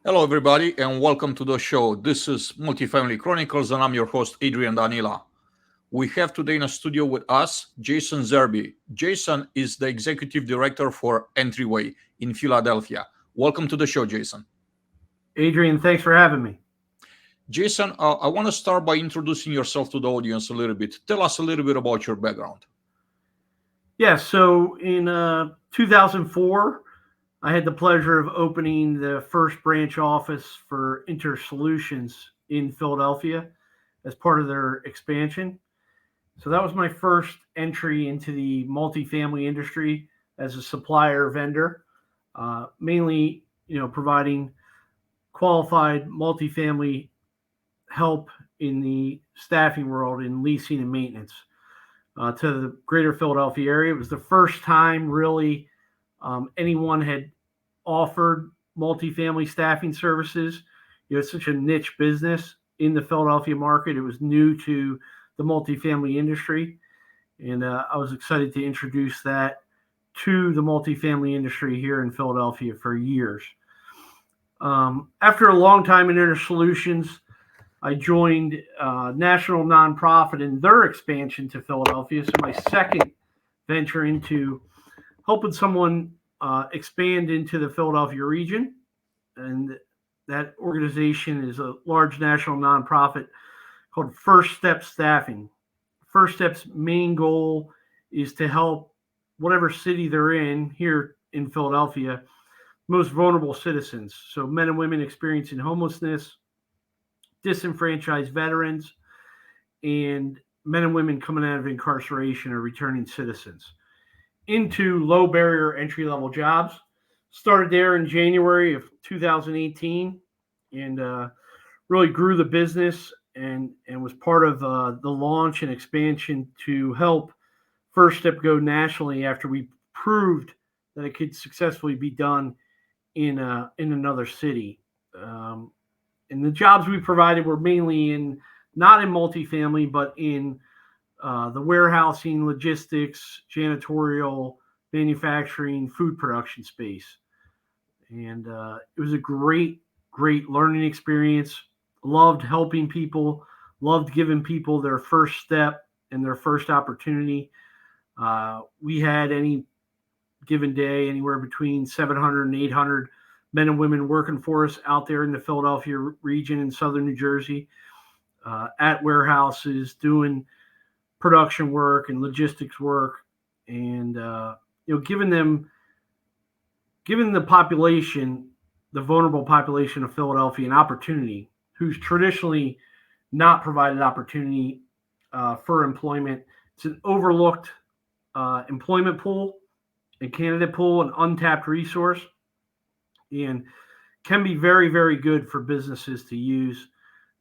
Hello, everybody, and welcome to the show. This is Multifamily Chronicles, and I'm your host, Adrian Danila. We have today in the studio with us Jason Zerbe. Jason is the executive director for Entryway in Philadelphia. Welcome to the show, Jason. Adrian, thanks for having me. Jason, I want to start by introducing yourself to the audience a little bit. Tell us a little bit about your background. So in 2004, I had the pleasure of opening the first branch office for InterSolutions in Philadelphia as part of their expansion. So that was my first entry into the multifamily industry as a supplier vendor, mainly providing qualified multifamily help in the staffing world in leasing and maintenance. To the greater Philadelphia area. It was the first time really anyone had offered multifamily staffing services. It's such a niche business in the Philadelphia market. It was new to the multifamily industry. And I was excited to introduce that to the multifamily industry here in Philadelphia for years. After a long time in InterSolutions, I joined a national nonprofit in their expansion to Philadelphia. So my second venture into helping someone expand into the Philadelphia region. And that organization is a large national nonprofit called First Step Staffing. First Step's main goal is to help whatever city they're in here in Philadelphia, most vulnerable citizens. So men and women experiencing homelessness, disenfranchised veterans, and men and women coming out of incarceration or returning citizens into low barrier entry level jobs. Started there in January of 2018 and really grew the business and was part of the launch and expansion to help First Step go nationally after we proved that it could successfully be done in another city. And the jobs we provided were mainly not in multifamily, but in the warehousing, logistics, janitorial, manufacturing, food production space. And it was a great learning experience. Loved helping people, loved giving people their first step and their first opportunity. We had any given day anywhere between 700 and 800 men and women working for us out there in the Philadelphia region in southern New Jersey, at warehouses, doing production work and logistics work, and giving the population, the vulnerable population of Philadelphia, an opportunity who's traditionally not provided opportunity for employment. It's an overlooked employment pool, a candidate pool, an untapped resource, and can be very, very good for businesses to use.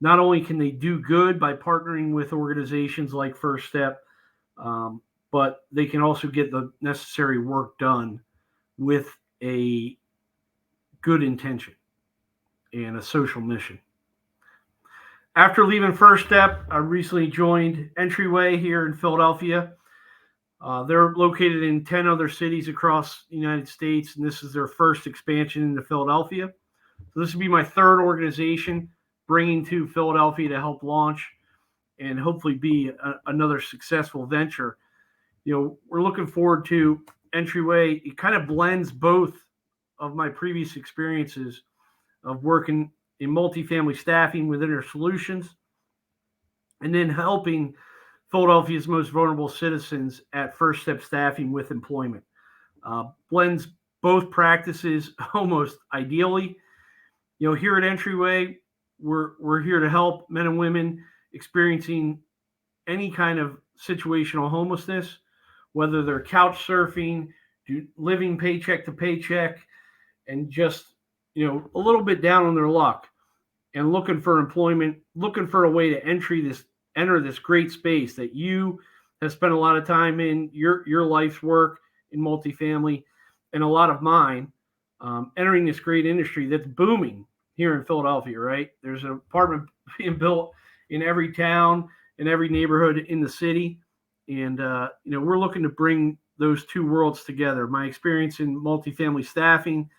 Not only can they do good by partnering with organizations like First Step, but they can also get the necessary work done with a good intention and a social mission. After leaving First Step, I recently joined Entryway here in Philadelphia. They're located in 10 other cities across the United States, and this is their first expansion into Philadelphia. So this will be my third organization bringing to Philadelphia to help launch and hopefully be another successful venture. We're looking forward to Entryway. It kind of blends both of my previous experiences of working in multifamily staffing with InterSolutions and then helping Philadelphia's most vulnerable citizens at First Step Staffing with employment. Blends both practices almost ideally. Here at Entryway, we're here to help men and women experiencing any kind of situational homelessness, whether they're couch surfing, living paycheck to paycheck, and just a little bit down on their luck and looking for employment, looking for a way to enter this great space that you have spent a lot of time in your life's work in multifamily and a lot of mine, entering this great industry that's booming here in Philadelphia, right? There's an apartment being built in every town, in every neighborhood in the city. And, we're looking to bring those two worlds together. My experience in multifamily staffing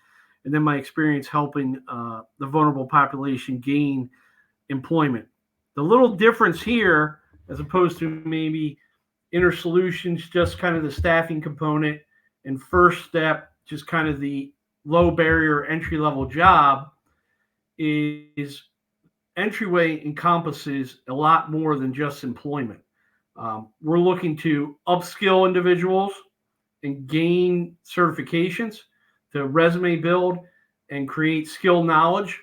and then my experience helping the vulnerable population gain employment. The little difference here, as opposed to maybe Inner Solutions, just kind of the staffing component, and First Step, just kind of the low barrier entry level job, is Entryway encompasses a lot more than just employment. We're looking to upskill individuals and gain certifications to resume build and create skill knowledge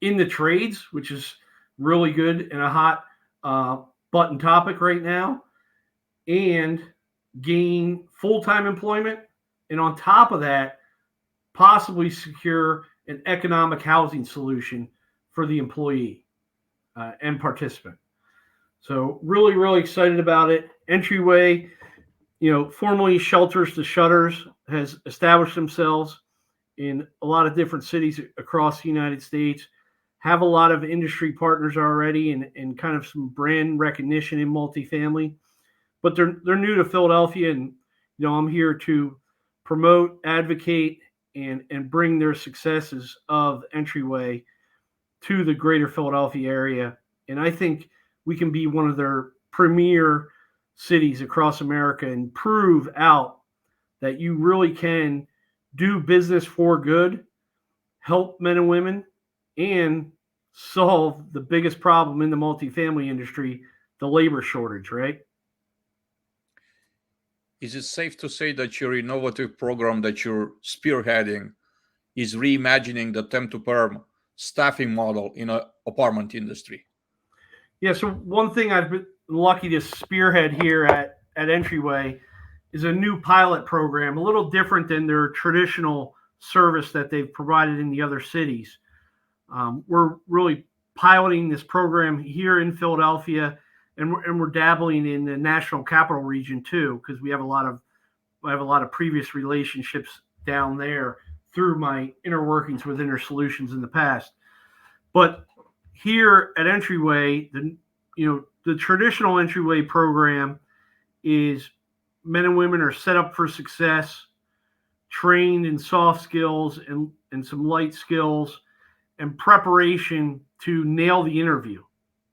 in the trades, which is really good and a hot button topic right now, and gain full-time employment. And on top of that, possibly secure an economic housing solution for the employee and participant. So really, really excited about it. Entryway, formerly Shelters to Shutters, has established themselves in a lot of different cities across the United States, have a lot of industry partners already and kind of some brand recognition in multifamily. But they're new to Philadelphia, and I'm here to promote, advocate, and bring their successes of Entryway to the greater Philadelphia area. And I think we can be one of their premier cities across America and prove out that you really can do business for good, help men and women, and solve the biggest problem in the multifamily industry, the labor shortage, right? Is it safe to say that your innovative program that you're spearheading is reimagining the temp to perm staffing model in an apartment industry? Yeah, so one thing I've been lucky to spearhead here at Entryway is a new pilot program, a little different than their traditional service that they've provided in the other cities. We're really piloting this program here in Philadelphia, and we're dabbling in the National Capital Region too, because I have a lot of previous relationships down there through my inner workings with Inner Solutions in the past. But here at Entryway, the traditional Entryway program is men and women are set up for success, trained in soft skills and some light skills, and preparation to nail the interview,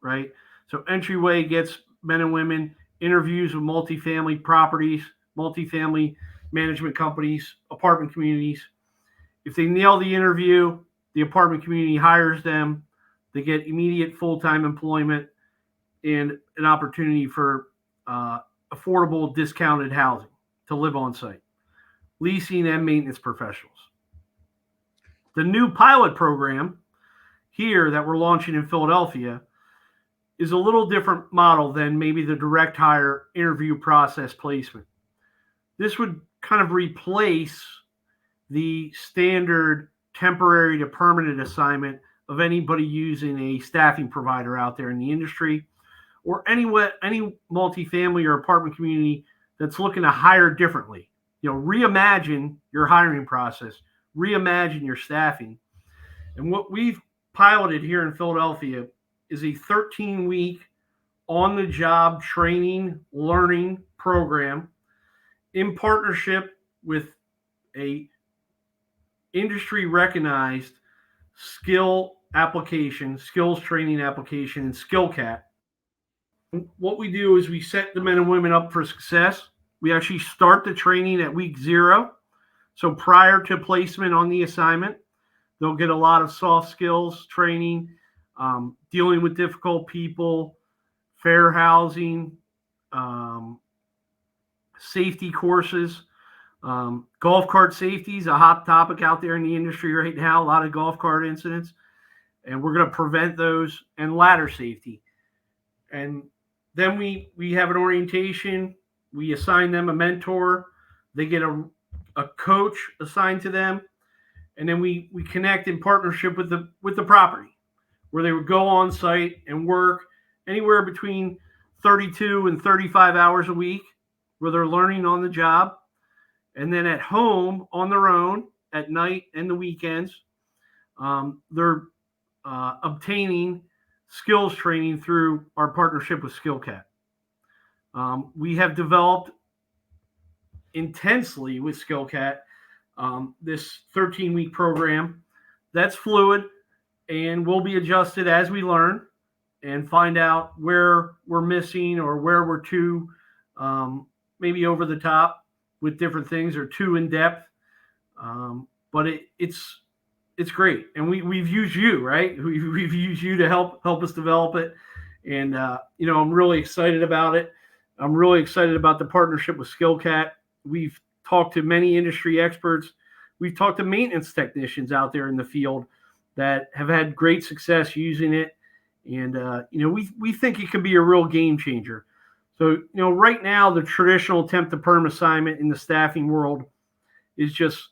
right? So Entryway gets men and women interviews with multifamily properties, multifamily management companies, apartment communities. If they nail the interview, the apartment community hires them. They get immediate full-time employment and an opportunity for affordable discounted housing to live on site, leasing and maintenance professionals. The new pilot program here that we're launching in Philadelphia is a little different model than maybe the direct hire interview process placement. This would kind of replace the standard temporary to permanent assignment of anybody using a staffing provider out there in the industry, or any multifamily or apartment community that's looking to hire differently. Reimagine your hiring process, reimagine your staffing. And what we've piloted here in Philadelphia is a 13-week on-the-job training, learning program in partnership with a industry-recognized skills training application, and SkillCat. What we do is we set the men and women up for success. We actually start the training at week 0. So prior to placement on the assignment, they'll get a lot of soft skills training, dealing with difficult people, fair housing, safety courses. Golf cart safety is a hot topic out there in the industry right now, a lot of golf cart incidents, and we're going to prevent those, and ladder safety. And then we have an orientation. We assign them a mentor. They get a coach assigned to them, and then we connect in partnership with the property, where they would go on site and work anywhere between 32 and 35 hours a week, where they're learning on the job. And then at home on their own at night and the weekends, they're obtaining skills training through our partnership with SkillCat. We have developed intensely with SkillCat this 13-week program. That's fluid and will be adjusted as we learn and find out where we're missing or where we're too maybe over the top with different things or too in depth. But it's great, and we've used you, right? We've used you to help us develop it, and I'm really excited about it. I'm really excited about the partnership with SkillCat. We've talked to many industry experts. We've talked to maintenance technicians out there in the field that have had great success using it, and we think it could be a real game changer. So right now the traditional temp to perm assignment in the staffing world is just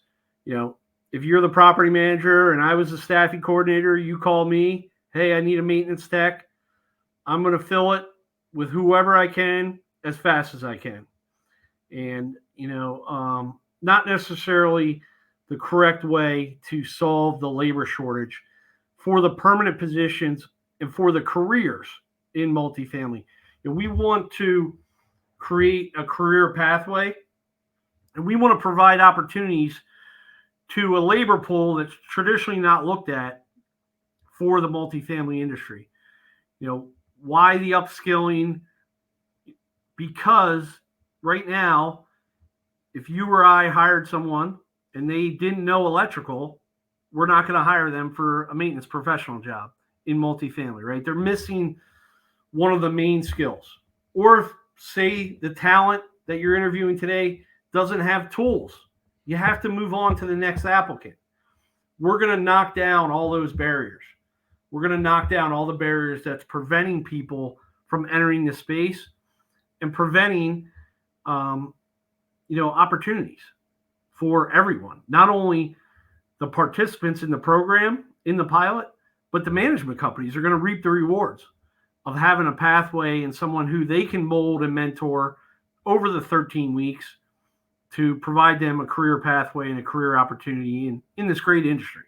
if you're the property manager and I was the staffing coordinator, you call me, hey, I need a maintenance tech. I'm going to fill it with whoever I can as fast as I can. And, not necessarily the correct way to solve the labor shortage for the permanent positions and for the careers in multifamily. We want to create a career pathway, and we want to provide opportunities to a labor pool that's traditionally not looked at for the multifamily industry. Why the upskilling? Because right now, if you or I hired someone and they didn't know electrical, we're not going to hire them for a maintenance professional job in multifamily, right? They're missing one of the main skills. Or if, say, the talent that you're interviewing today doesn't have tools, you have to move on to the next applicant. We're going to knock down all those barriers. We're going to knock down all the barriers that's preventing people from entering the space and preventing, opportunities for everyone, not only the participants in the program, in the pilot, but the management companies are going to reap the rewards of having a pathway and someone who they can mold and mentor over the 13 weeks to provide them a career pathway and a career opportunity in this great industry.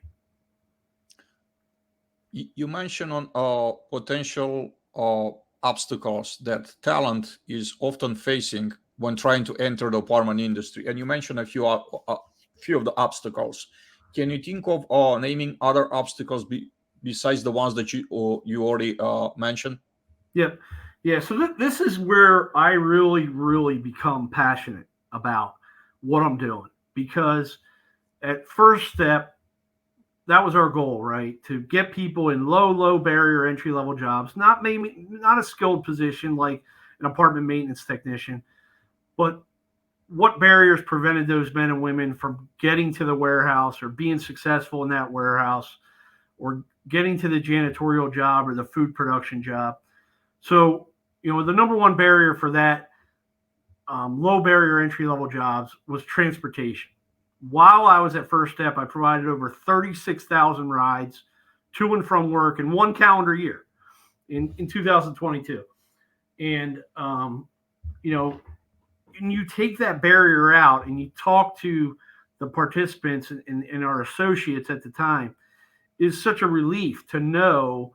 You mentioned on potential obstacles that talent is often facing when trying to enter the apartment industry, and you mentioned a few of the obstacles. Can you think of naming other obstacles besides the ones that you already mentioned? Yeah. So this is where I really become passionate about what I'm doing, because at first step, that was our goal, right? To get people in low barrier entry level jobs, not a skilled position like an apartment maintenance technician, but what barriers prevented those men and women from getting to the warehouse or being successful in that warehouse or getting to the janitorial job or the food production job. So, the number one barrier for that low barrier entry level jobs was transportation. While I was at First Step, I provided over 36,000 rides to and from work in one calendar year in 2022. And, and you take that barrier out and you talk to the participants and our associates at the time, is such a relief to know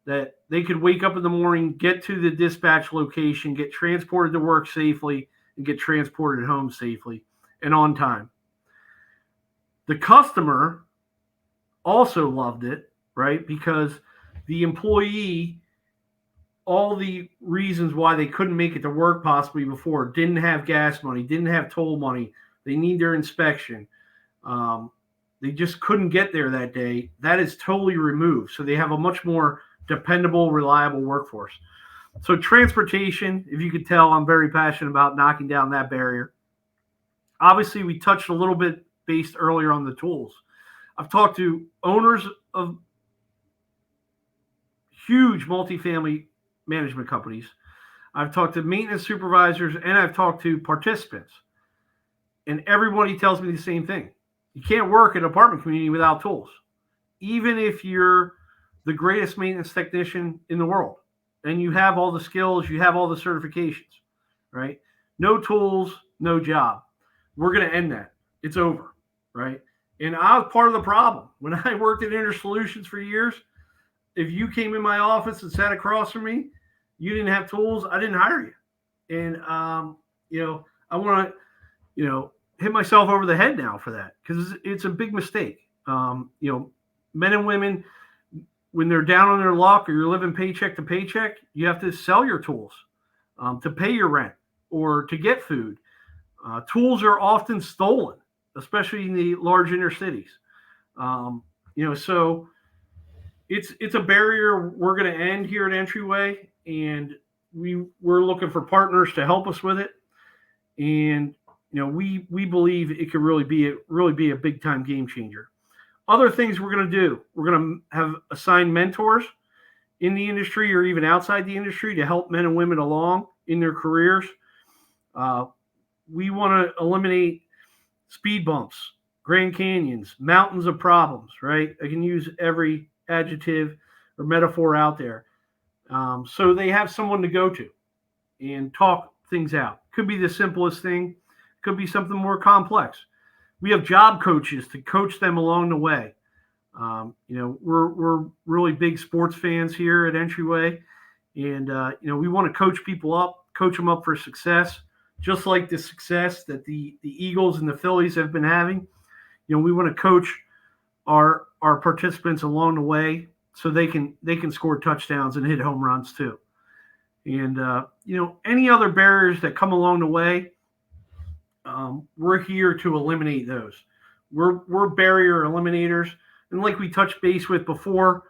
that they could wake up in the morning, get to the dispatch location, get transported to work safely, and get transported home safely and on time. The customer also loved it, right? Because the employee, all the reasons why they couldn't make it to work possibly before, didn't have gas money, didn't have toll money, they need their inspection, they just couldn't get there that day, that is totally removed. So they have a much more dependable, reliable workforce. So transportation, if you could tell, I'm very passionate about knocking down that barrier. Obviously, we touched a little bit based earlier on the tools. I've talked to owners of huge multifamily management companies. I've talked to maintenance supervisors, and I've talked to participants. And everybody tells me the same thing. You can't work in an apartment community without tools. Even if you're the greatest maintenance technician in the world and you have all the skills, you have all the certifications, right? No tools, no job. We're going to end that. It's over, right? And I was part of the problem. When I worked at InterSolutions for years, if you came in my office and sat across from me, you didn't have tools, I didn't hire you. And, I want to, hit myself over the head now for that because it's a big mistake. Men and women, when they're down on their luck or you're living paycheck to paycheck, you have to sell your tools to pay your rent or to get food. Tools are often stolen, especially in the large inner cities. So it's a barrier we're going to end here at Entryway, and we're looking for partners to help us with it. And we believe it could really be a big time game changer. Other things we're going to do, we're going to have assigned mentors in the industry or even outside the industry to help men and women along in their careers. We want to eliminate speed bumps, Grand Canyons, mountains of problems, right? I can use every adjective or metaphor out there. So they have someone to go to and talk things out. Could be the simplest thing, could be something more complex. We have job coaches to coach them along the way. We're really big sports fans here at Entryway, and we want to coach people up, coach them up for success, just like the success that the Eagles and the Phillies have been having. We want to coach our participants along the way so they can score touchdowns and hit home runs too. And any other barriers that come along the way, we're here to eliminate those. We're barrier eliminators. And like we touched base with before,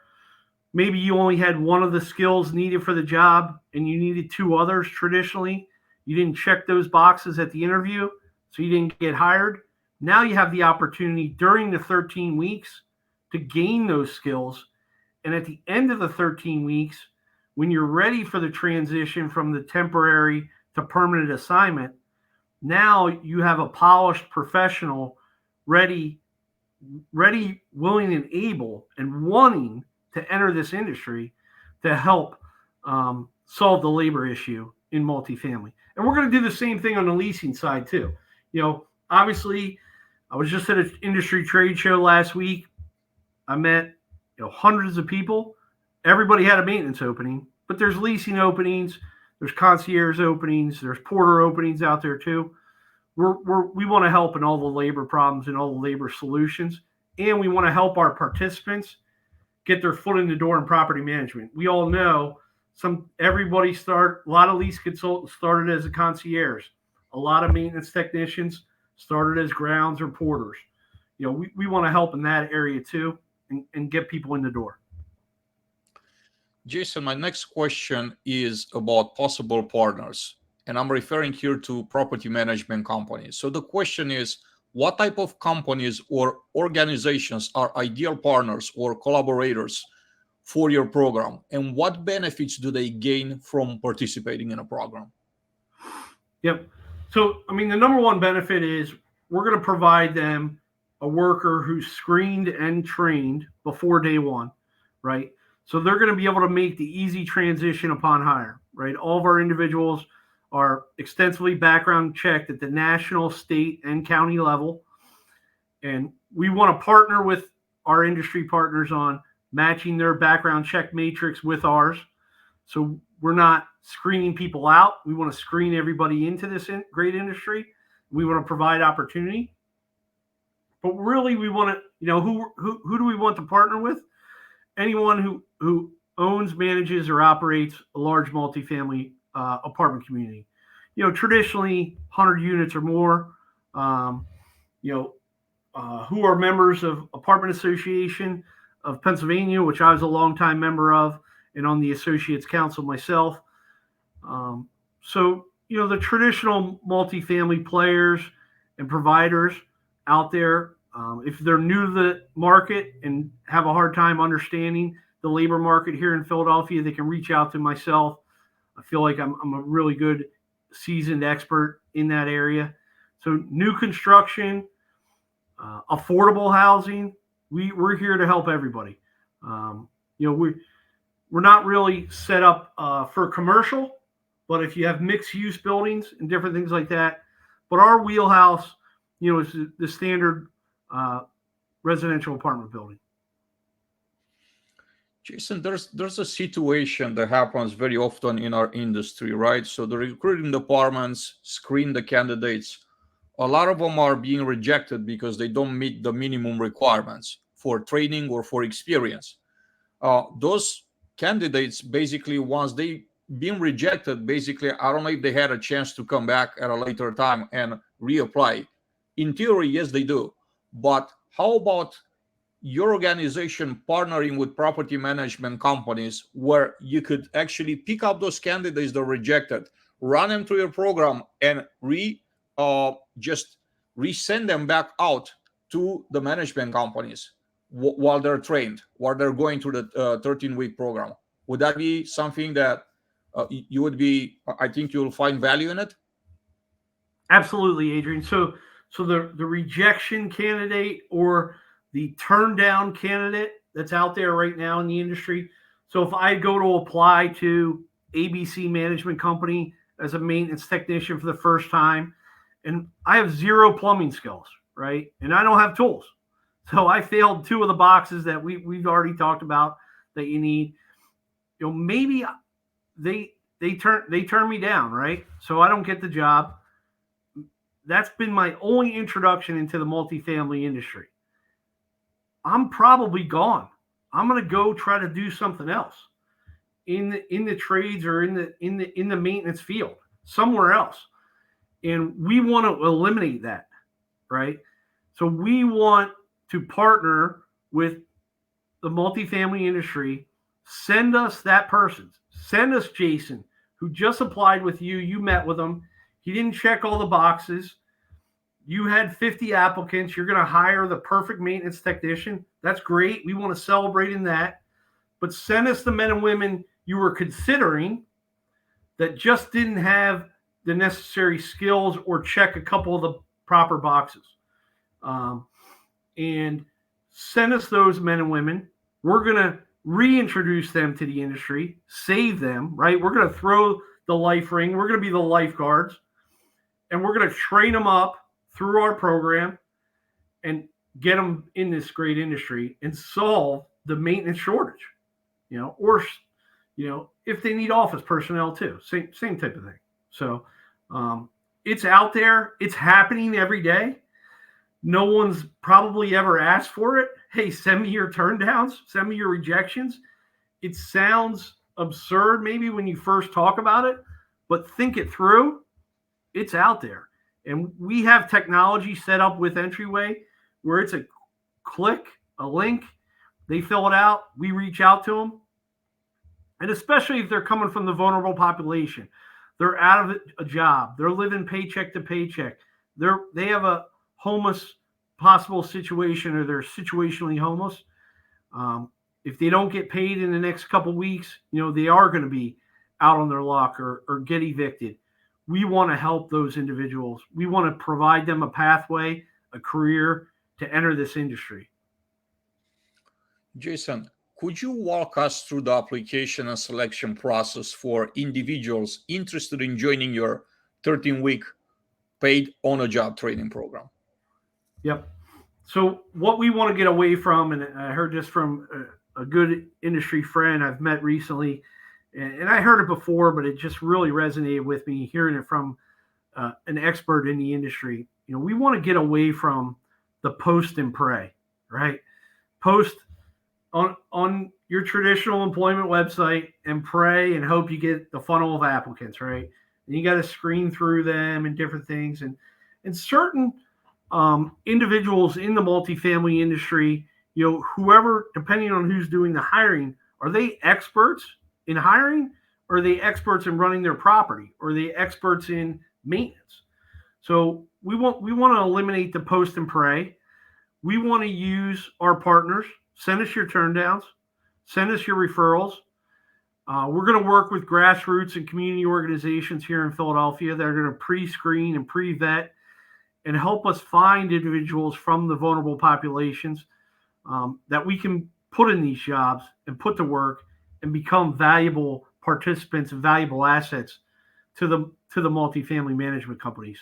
maybe you only had one of the skills needed for the job and you needed two others traditionally. You didn't check those boxes at the interview, so you didn't get hired. Now you have the opportunity during the 13 weeks to gain those skills. And at the end of the 13 weeks, when you're ready for the transition from the temporary to permanent assignment, now you have a polished professional ready, willing, and able, and wanting to enter this industry to help solve the labor issue in multifamily. And we're going to do the same thing on the leasing side too. Obviously, I was just at an industry trade show last week. I met hundreds of people. Everybody had a maintenance opening, but there's leasing openings, there's concierge openings, there's porter openings out there too. We want to help in all the labor problems and all the labor solutions, and we want to help our participants get their foot in the door in property management. We all know a lot of lease consultants started as a concierge. A lot of maintenance technicians started as grounds or porters. We want to help in that area too and get people in the door. Jason, my next question is about possible partners, and I'm referring here to property management companies. So the question is, what type of companies or organizations are ideal partners or collaborators for your program, and what benefits do they gain from participating in a program? Yep. So, the number one benefit is we're going to provide them a worker who's screened and trained before day one, right? So they're going to be able to make the easy transition upon hire, right? All of our individuals are extensively background checked at the national, state, and county level. And we want to partner with our industry partners on matching their background check matrix with ours. So we're not screening people out. We want to screen everybody into this great industry. We want to provide opportunity. But really, we want to, who do we want to partner with? Anyone who owns, manages, or operates a large multifamily apartment community. Traditionally 100 units or more. Who are members of Apartment Association of Pennsylvania, which I was a longtime member of, and on the Associates Council myself. The traditional multifamily players and providers out there, if they're new to the market and have a hard time understanding the labor market here in Philadelphia, they can reach out to myself. I feel like I'm a really good seasoned expert in that area. So new construction, affordable housing, we're here to help everybody. We're not really set up for commercial, but if you have mixed use buildings and different things like that, but our wheelhouse, is the standard residential apartment building. Jason, there's a situation that happens very often in our industry, right? So the recruiting departments screen the candidates a lot of them are being rejected because they don't meet the minimum requirements for training or for experience. Those candidates, basically, once they been rejected, basically, I don't know if they had a chance to come back at a later time and reapply. In theory, yes, they do. But how about your organization partnering with property management companies where you could actually pick up those candidates that are rejected, run them through your program, and just resend them back out to the management companies while they're trained, while they're going through the 13-week program? Would that be something that you would be? I think you'll find value in it. Absolutely, Adrian. So the rejection candidate or the turn down candidate that's out there right now in the industry. So if I go to apply to ABC Management Company as a maintenance technician for the first time, and I have zero plumbing skills, right? And I don't have tools. So I failed two of the boxes that we've already talked about that you need. Maybe they turn me down, right? So I don't get the job. That's been my only introduction into the multifamily industry. I'm probably gone. I'm going to go try to do something else in the trades or in the maintenance field somewhere else. And we want to eliminate that, right? So we want to partner with the multifamily industry. Send us that person. Send us Jason, who just applied with you. You met with him. He didn't check all the boxes. You had 50 applicants. You're going to hire the perfect maintenance technician. That's great. We want to celebrate in that. But send us the men and women you were considering that just didn't have the necessary skills or check a couple of the proper boxes. And send us those men and women. We're going to reintroduce them to the industry, save them, right? We're going to throw the life ring. We're going to be the lifeguards. And we're going to train them up through our program and get them in this great industry and solve the maintenance shortage, or if they need office personnel too, same type of thing. So it's out there. It's happening every day. No one's probably ever asked for it. Hey, send me your turn downs, send me your rejections. It sounds absurd maybe when you first talk about it, but think it through. It's out there. And we have technology set up with Entryway where it's a click, a link, they fill it out, we reach out to them. And especially if they're coming from the vulnerable population, they're out of a job, they're living paycheck to paycheck, they have a homeless possible situation or they're situationally homeless. If they don't get paid in the next couple of weeks, they are going to be out on their luck or get evicted. We want to help those individuals. We want to provide them a pathway, a career to enter this industry. Jason, could you walk us through the application and selection process for individuals interested in joining your 13-week paid on-a-job training program? Yep. So what we want to get away from, and I heard this from a good industry friend I've met recently, and I heard it before, but it just really resonated with me hearing it from an expert in the industry. We want to get away from the post and pray, right? Post on your traditional employment website and pray and hope you get the funnel of applicants, right? And you got to screen through them and different things. And certain individuals in the multifamily industry, whoever, depending on who's doing the hiring, are they experts in hiring? Or are they experts in running their property? Or are they experts in maintenance? So we want to eliminate the post and pray. We want to use our partners. Send us your turn downs. Send us your referrals. We're going to work with grassroots and community organizations here in Philadelphia that are going to pre-screen and pre-vet and help us find individuals from the vulnerable populations that we can put in these jobs and put to work and become valuable participants and valuable assets to the multifamily management companies.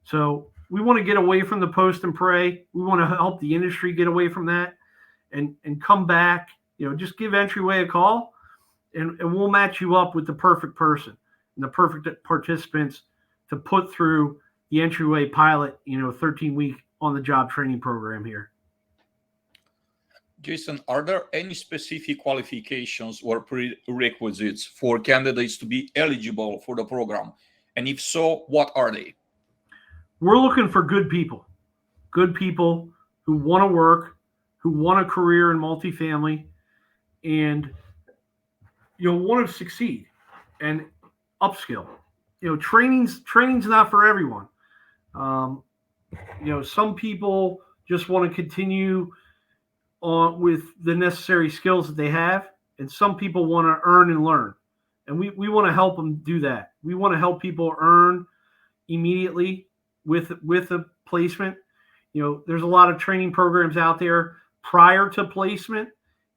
So we want to get away from the post and pray. We want to help the industry get away from that and come back. Just give Entryway a call and we'll match you up with the perfect person and the perfect participants to put through the Entryway pilot, 13-week on-the-job training program here. Jason, are there any specific qualifications or prerequisites for candidates to be eligible for the program? And if so, what are they? We're looking for good people who want to work, who want a career in multifamily, and want to succeed and upskill. Training's not for everyone. Some people just want to continue on with the necessary skills that they have, and some people want to earn and learn, and we want to help them do that. We want to help people earn immediately with a placement. There's a lot of training programs out there prior to placement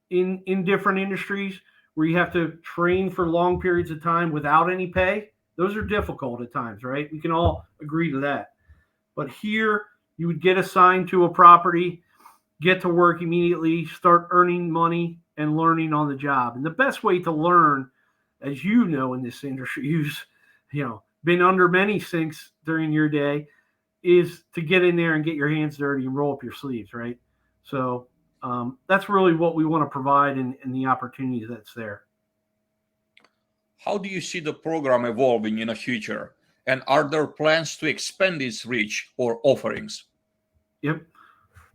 in different industries where you have to train for long periods of time without any pay. Those are difficult at times, right? We can all agree to that. But here, you would get assigned to a property, get to work immediately, start earning money and learning on the job. And the best way to learn, as you know, in this industry, you've been under many sinks during your day, is to get in there and get your hands dirty and roll up your sleeves, right? So that's really what we want to provide in the opportunity that's there. How do you see the program evolving in the future? And are there plans to expand its reach or offerings? Yep.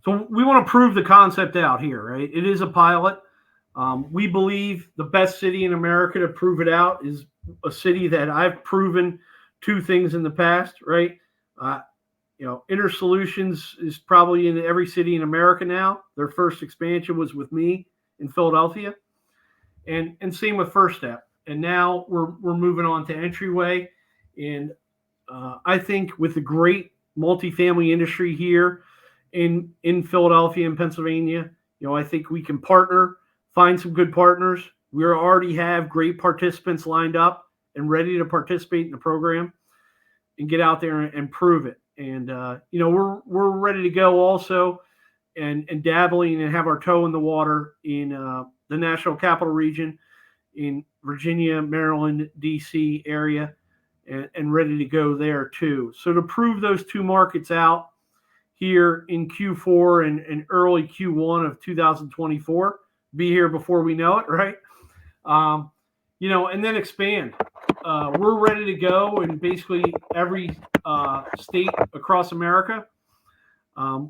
So we want to prove the concept out here, right? It is a pilot. We believe the best city in America to prove it out is a city that I've proven two things in the past, right? InterSolutions is probably in every city in America now. Their first expansion was with me in Philadelphia, and same with First Step. And now we're moving on to Entryway, and I think with the great multifamily industry here in Philadelphia and Pennsylvania, I think we can partner, find some good partners. We already have great participants lined up and ready to participate in the program and get out there and prove it. And we're ready to go also, and dabbling and have our toe in the water in the National Capital Region in Virginia, Maryland, DC area, and ready to go there too. So to prove those two markets out here in Q4 and early Q1 of 2024, be here before we know it, right? And then expand. We're ready to go in basically every state across America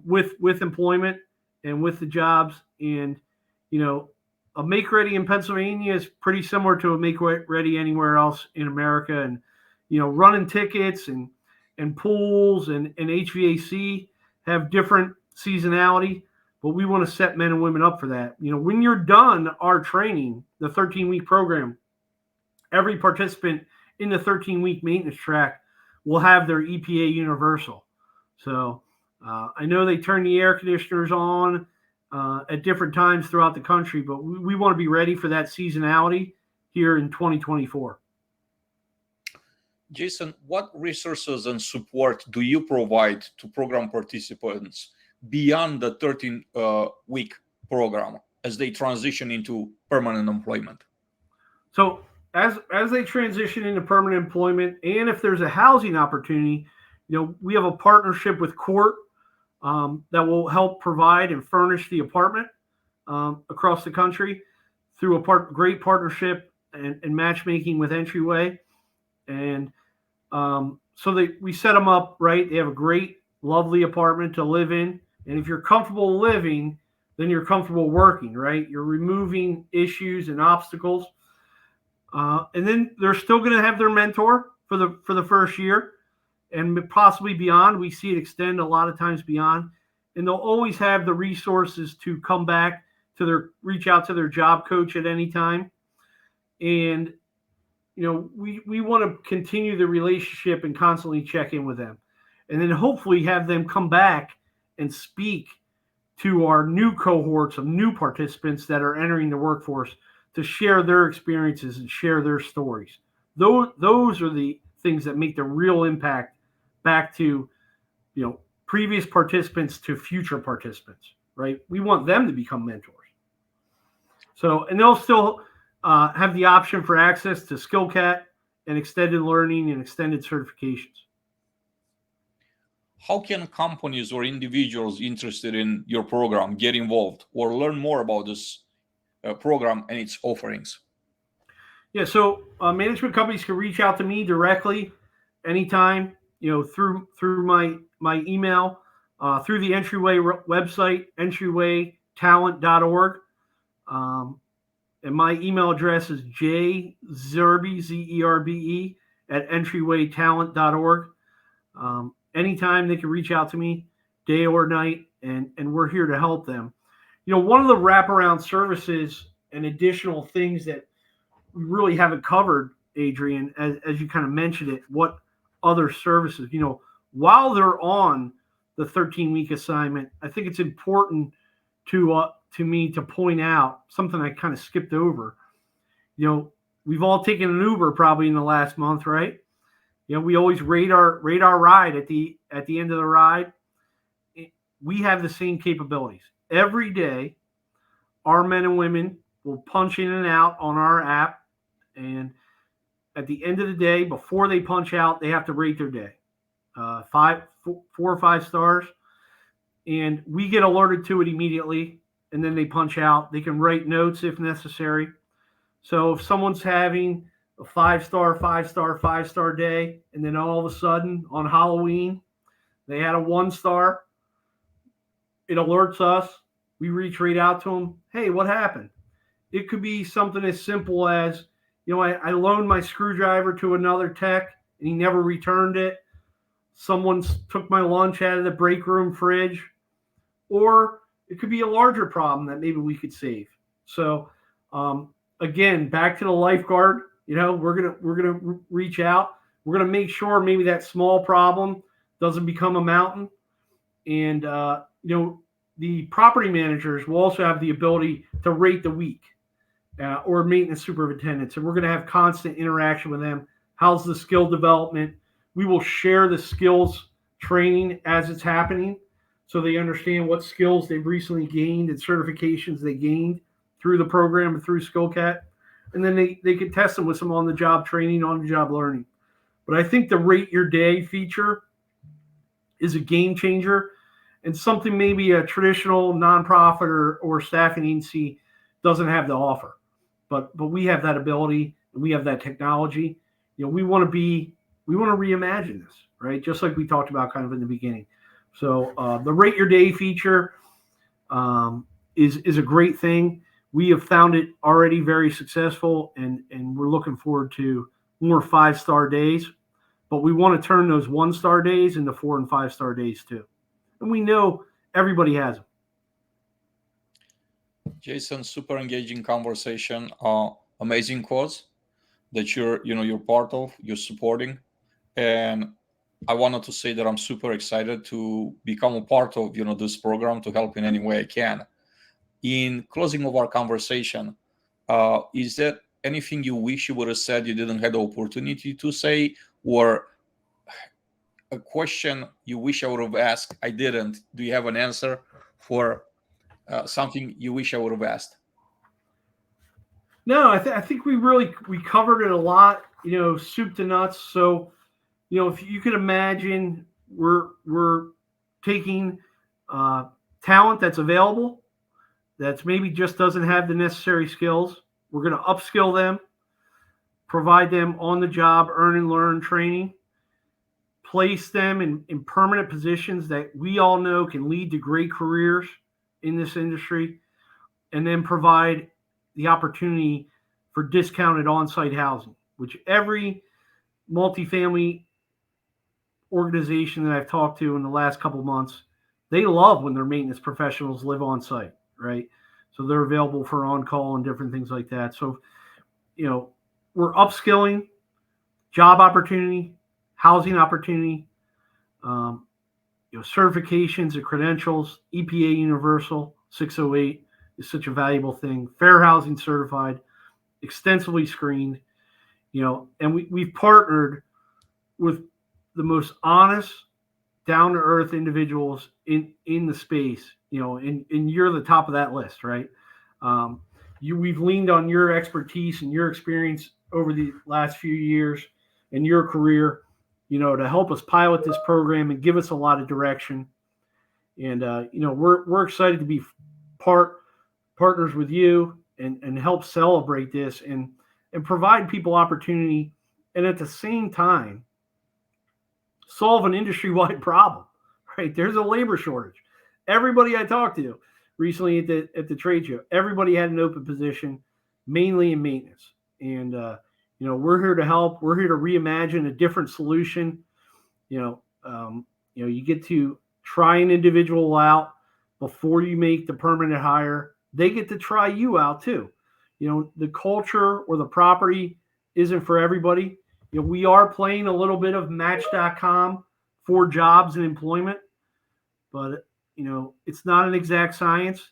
with employment and with the jobs. And, a Make Ready in Pennsylvania is pretty similar to a Make Ready anywhere else in America. And, running tickets and pools and HVAC have different seasonality, but we want to set men and women up for that. When you're done our training, the 13-week program, every participant in the 13-week maintenance track will have their EPA universal. So I know they turn the air conditioners on at different times throughout the country, but we want to be ready for that seasonality here in 2024. Jason, what resources and support do you provide to program participants beyond the 13-week program as they transition into permanent employment? So as they transition into permanent employment, and if there's a housing opportunity, we have a partnership with Court that will help provide and furnish the apartment across the country through a great partnership and matchmaking with Entryway. And so we set them up, right? They have a great, lovely apartment to live in. And if you're comfortable living, then you're comfortable working, right? You're removing issues and obstacles. And then they're still going to have their mentor for the first year and possibly beyond. We see it extend a lot of times beyond. And they'll always have the resources to come back to reach out to their job coach at any time. And, we want to continue the relationship and constantly check in with them. And then hopefully have them come back and speak to our new cohorts of new participants that are entering the workforce to share their experiences and share their stories. Those are the things that make the real impact back to, previous participants to future participants, right? We want them to become mentors. So, and they'll still have the option for access to SkillCat and extended learning and extended certifications. how can companies or individuals interested in your program get involved or learn more about this program and its offerings? Yeah, so management companies can reach out to me directly anytime, through my email, through the Entryway website, entrywaytalent.org. And my email address is jzerbe, Zerbe, at entrywaytalent.org. Anytime they can reach out to me, day or night, and we're here to help them. One of the wraparound services and additional things that we really haven't covered, Adrian, as you kind of mentioned it, what other services, while they're on the 13-week assignment, I think it's important to me to point out something I kind of skipped over. We've all taken an Uber probably in the last month, right? We always rate our ride at the end of the ride. We have the same capabilities. Every day, our men and women will punch in and out on our app, and at the end of the day, before they punch out, they have to rate their day, 4 or 5 stars, and we get alerted to it immediately. And then they punch out. They can write notes if necessary. So if someone's having a 5-star day, and then all of a sudden on Halloween they had a 1-star, it alerts us. We reach right out to them. Hey, what happened? It could be something as simple as, I loaned my screwdriver to another tech and he never returned it. Someone took my lunch out of the break room fridge. Or it could be a larger problem that maybe we could save. So again, back to the lifeguard, we're gonna reach out. We're gonna make sure maybe that small problem doesn't become a mountain. And the property managers will also have the ability to rate the week, or maintenance superintendents, and we're gonna have constant interaction with them. How's the skill development? We will share the skills training as it's happening, so they understand what skills they've recently gained and certifications they gained through the program and through SkillCat. And then they can test them with some on-the-job training, on-the-job learning. But I think the Rate Your Day feature is a game changer, and something maybe a traditional nonprofit or staffing agency doesn't have to offer. But we have that ability, and we have that technology. We want to reimagine this, right? Just like we talked about kind of in the beginning. So the Rate Your Day feature is a great thing. We have found it already very successful, and we're looking forward to more 5-star days. But we want to turn those 1-star days into 4 and 5-star days too. And we know everybody has them. Jason, super engaging conversation. Amazing cause that you're part of, you're supporting, and I wanted to say that I'm super excited to become a part of this program to help in any way I can. In closing of our conversation, is there anything you wish you would have said you didn't have the opportunity to say, or a question you wish I would have asked I didn't? Do you have an answer for something you wish I would have asked? No, I think we covered it a lot, soup to nuts. So, if you could imagine, we're taking talent that's available, that's maybe just doesn't have the necessary skills. We're going to upskill them, provide them on the job, earn and learn training, place them in permanent positions that we all know can lead to great careers in this industry, and then provide the opportunity for discounted on-site housing, which every multifamily organization that I've talked to in the last couple of months, they love when their maintenance professionals live on site, right? So they're available for on-call and different things like that. So, we're upskilling, job opportunity, housing opportunity, certifications and credentials, EPA Universal 608 is such a valuable thing. Fair housing certified, extensively screened, and we've partnered with the most honest, down-to-earth individuals in the space, and you're the top of that list, right? We've leaned on your expertise and your experience over the last few years in your career, to help us pilot this program and give us a lot of direction. And we're excited to be partners with you and help celebrate this and provide people opportunity, and at the same time solve an industry-wide problem. Right? There's a labor shortage. Everybody I talked to recently at the trade show, everybody had an open position, mainly in maintenance. And we're here to help. We're here to reimagine a different solution. You get to try an individual out before you make the permanent hire. They get to try you out too. The culture or the property isn't for everybody. We are playing a little bit of Match.com for jobs and employment, but it's not an exact science.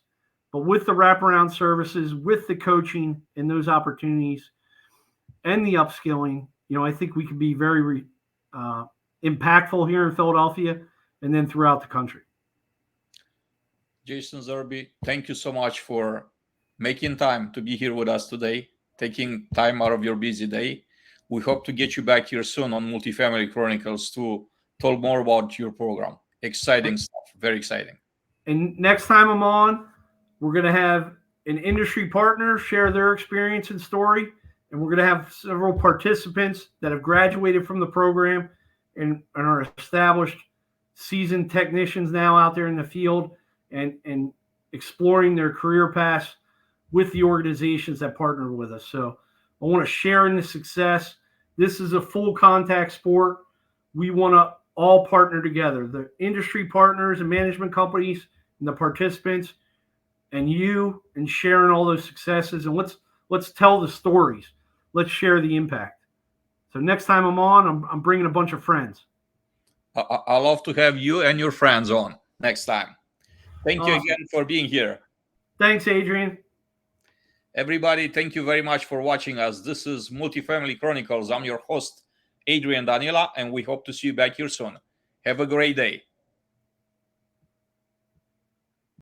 But with the wraparound services, with the coaching and those opportunities and the upskilling, I think we can be very impactful here in Philadelphia and then throughout the country. Jason Zerbe, thank you so much for making time to be here with us today, taking time out of your busy day. We hope to get you back here soon on Multifamily Chronicles to talk more about your program. Exciting stuff, very exciting. And next time I'm on, we're going to have an industry partner share their experience and story, and we're going to have several participants that have graduated from the program and are established seasoned technicians now out there in the field and exploring their career paths with the organizations that partner with us. So I want to share in the success. This is a full contact sport. We want to all partner together, the industry partners and management companies and the participants and you, and sharing all those successes. And let's tell the stories. Let's share the impact. So next time I'm on, I'm bringing a bunch of friends. I love to have you and your friends on next time. Thank you again for being here. Thanks, Adrian. Everybody, thank you very much for watching us. This is Multifamily Chronicles. I'm your host, Adrian Danila, and we hope to see you back here soon. Have a great day.